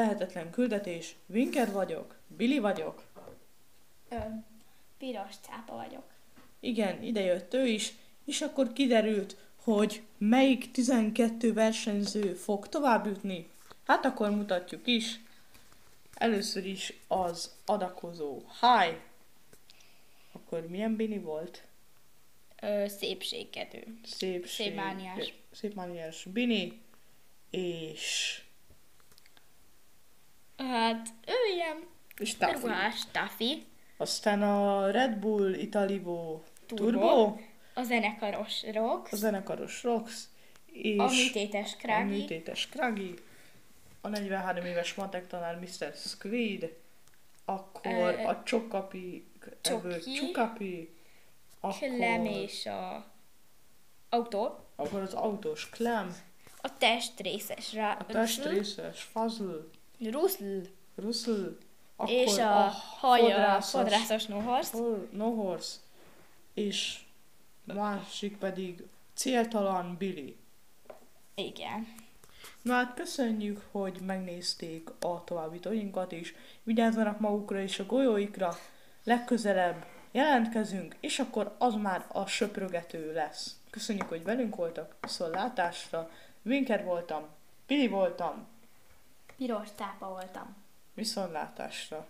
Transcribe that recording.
Lehetetlen küldetés, Winker vagyok, Billy vagyok. Piros cápa vagyok. Igen, ide jött ő is, és akkor kiderült, hogy melyik 12 versenyző fog tovább jutni. Hát akkor mutatjuk is. Először is az adakozó. Hi! Akkor milyen Bini volt? Szépségkedő. Szépmániás. Szépmániás Bini. És Hát, ő ilyen ruhás Taffy. aztán a Red Bull Italivo Turbo. A zenekaros Rox. A zenekaros Rox. És A műtétes Kragi. A műtétes Kragi. A 43 éves matek tanár Mr. Squid. Akkor a Csokapi. Csokapi. Clem és a autó. Akkor az autós Clem. A testrészes A testrészes Fazl. Russell. Akkor és a fodrászos Nohorst. Nohorst. És másik pedig céltalan Billy. Igen. Na hát köszönjük, hogy megnézték a továbbítóinkat is. Vigyázzanak magukra és a golyóikra. Legközelebb jelentkezünk, és akkor az már a söprögető lesz. Köszönjük, hogy velünk voltak. Viszontlátásra. Winker voltam. Billy voltam. Piros cápa voltam. Viszontlátásra.